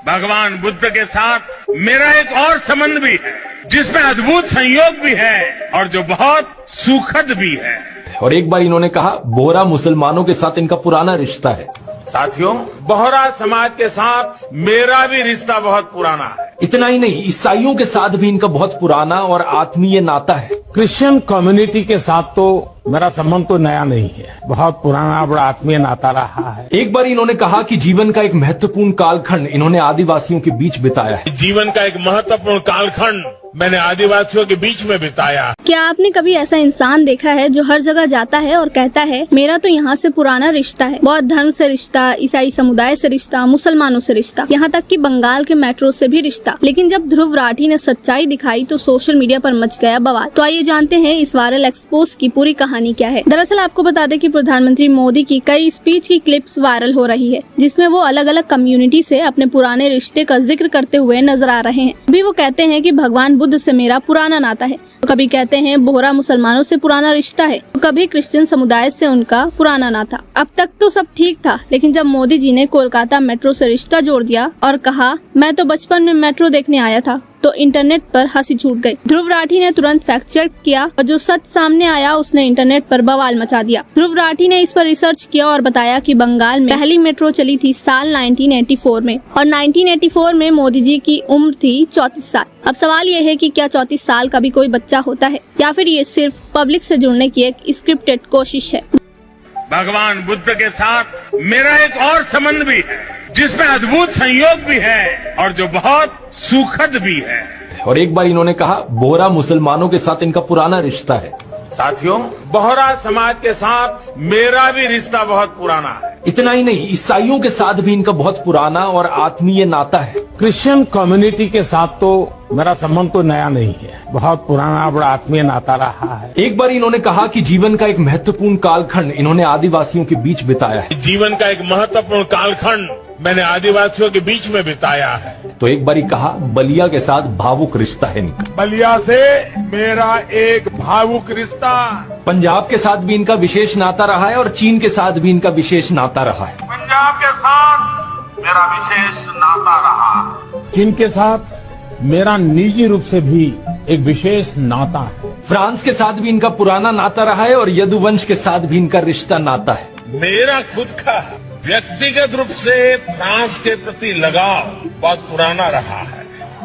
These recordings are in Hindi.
भगवान बुद्ध के साथ मेरा एक और संबंध भी है, जिसमें अद्भुत संयोग भी है और जो बहुत सुखद भी है। और एक बार इन्होंने कहा, बोहरा मुसलमानों के साथ इनका पुराना रिश्ता है। साथियों, बोहरा समाज के साथ मेरा भी रिश्ता बहुत पुराना है। इतना ही नहीं, ईसाइयों के साथ भी इनका बहुत पुराना और आत्मीय नाता है। क्रिश्चियन कम्युनिटी के साथ तो मेरा संबंध तो नया नहीं है, बहुत पुराना बड़ा आत्मीय नाता रहा है। एक बार इन्होंने कहा कि जीवन का एक महत्वपूर्ण कालखंड इन्होंने आदिवासियों के बीच बिताया है। जीवन का एक महत्वपूर्ण कालखंड मैंने आदिवासियों के बीच में बिताया। क्या आपने कभी ऐसा इंसान देखा है जो हर जगह जाता है और कहता है मेरा तो यहाँ से पुराना रिश्ता है, बौद्ध धर्म से रिश्ता, ईसाई समुदाय से रिश्ता, मुसलमानों से रिश्ता, यहाँ तक कि बंगाल के मेट्रो से भी रिश्ता। लेकिन जब ध्रुव राठी ने सच्चाई दिखाई तो सोशल मीडिया पर मच गया बवाल। तो आइए जानते हैं इस वायरल एक्सपोज की पूरी कहानी क्या है। दरअसल आपको बता दें कि प्रधानमंत्री मोदी की कई स्पीच की क्लिप्स वायरल हो रही है, जिसमें वो अलग अलग कम्युनिटी से अपने पुराने रिश्ते का जिक्र करते हुए नजर आ रहे हैं। अभी वो कहते हैं कि भगवान बुद्ध से मेरा पुराना नाता है, तो कभी कहते हैं बोहरा मुसलमानों से पुराना रिश्ता है, तो कभी क्रिश्चियन समुदाय से उनका पुराना नाता। अब तक तो सब ठीक था, लेकिन जब मोदी जी ने कोलकाता मेट्रो से रिश्ता जोड़ दिया और कहा मैं तो बचपन में मेट्रो देखने आया था, तो इंटरनेट पर हंसी छूट गई। ध्रुव राठी ने तुरंत फैक्ट चेक किया और जो सच सामने आया उसने इंटरनेट पर बवाल मचा दिया। ध्रुव राठी ने इस पर रिसर्च किया और बताया कि बंगाल में पहली मेट्रो चली थी साल 1984 में, और 1984 में मोदी जी की उम्र थी 34 साल। अब सवाल ये है कि क्या 34 साल का भी कोई बच्चा होता है, या फिर ये सिर्फ पब्लिक से जुड़ने की एक स्क्रिप्टेड कोशिश है। भगवान बुद्ध के साथ मेरा एक और संबंध भी है, जिसमें अद्भुत संयोग भी है और जो बहुत सुखद भी है। और एक बार इन्होंने कहा, बोहरा मुसलमानों के साथ इनका पुराना रिश्ता है। साथियों, बोहरा समाज के साथ मेरा भी रिश्ता बहुत पुराना है। इतना ही नहीं, ईसाइयों के साथ भी इनका बहुत पुराना और आत्मीय नाता है। क्रिश्चियन कम्युनिटी के साथ तो मेरा संबंध तो नया नहीं है, बहुत पुराना बड़ा आत्मीय नाता रहा है। एक बार इन्होंने कहा कि जीवन का एक महत्वपूर्ण कालखंड इन्होंने आदिवासियों के बीच बिताया है। जीवन का एक महत्वपूर्ण कालखंड मैंने आदिवासियों के बीच में बिताया है। तो एक बार कहा, बलिया के साथ भावुक रिश्ता है इनका। बलिया से मेरा एक भावुक रिश्ता। पंजाब के साथ भी इनका विशेष नाता रहा है और चीन के साथ भी इनका विशेष नाता रहा है। पंजाब के साथ मेरा विशेष नाता रहा। चीन के साथ मेरा निजी रूप से भी एक विशेष नाता है। फ्रांस के साथ भी इनका पुराना नाता रहा है और यदुवंश के साथ भी इनका रिश्ता नाता है। मेरा खुद का व्यक्तिगत रूप से फ्रांस के प्रति लगाव बहुत पुराना रहा है।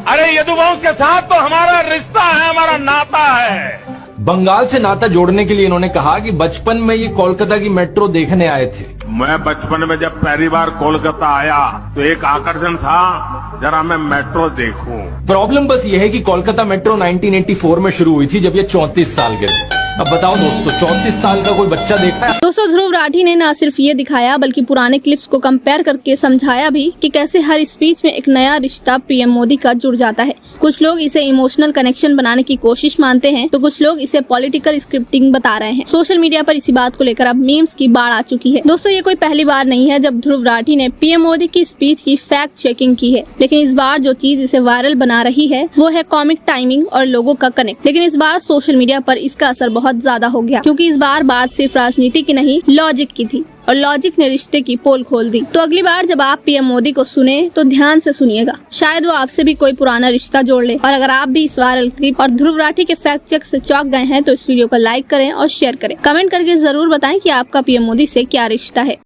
अरे यदुवंश के साथ तो हमारा रिश्ता है, हमारा नाता है। बंगाल से नाता जोड़ने के लिए इन्होंने कहा कि बचपन में ये कोलकाता की मेट्रो देखने आए थे। मैं बचपन में जब पहली बार कोलकाता आया तो एक आकर्षण था, जरा मैं मेट्रो देखूं। प्रॉब्लम बस ये है कि कोलकाता मेट्रो 1984 में शुरू हुई थी, जब ये 34 साल के थे। अब बताओ दोस्तों, 34 साल का कोई बच्चा देखा है? दोस्तों, ध्रुव राठी ने न सिर्फ ये दिखाया बल्कि पुराने क्लिप्स को कंपेयर करके समझाया भी कि कैसे हर स्पीच में एक नया रिश्ता पीएम मोदी का जुड़ जाता है। कुछ लोग इसे इमोशनल कनेक्शन बनाने की कोशिश मानते हैं, तो कुछ लोग इसे पॉलिटिकल स्क्रिप्टिंग बता रहे हैं। सोशल मीडिया पर इसी बात को लेकर अब मीम्स की बाढ़ आ चुकी है। दोस्तों, ये कोई पहली बार नहीं है जब ध्रुव राठी ने पीएम मोदी की स्पीच की फैक्ट चेकिंग की है, लेकिन इस बार जो चीज इसे वायरल बना रही है वो है कॉमिक टाइमिंग और लोगों का कनेक्ट। लेकिन इस बार सोशल मीडिया पर इसका असर बहुत ज्यादा हो गया, क्योंकि इस बार बात सिर्फ राजनीति की नहीं, लॉजिक की थी, और लॉजिक ने रिश्ते की पोल खोल दी। तो अगली बार जब आप पीएम मोदी को सुने तो ध्यान से सुनिएगा, शायद वो आपसे भी कोई पुराना रिश्ता जोड़ ले। और अगर आप भी इस वायरल क्लिप और ध्रुव राठी के फैक्ट चेक से चौंक गए हैं तो इस वीडियो को लाइक करें और शेयर करें। कमेंट करके जरूर बताएं कि आपका पीएम मोदी से क्या रिश्ता है।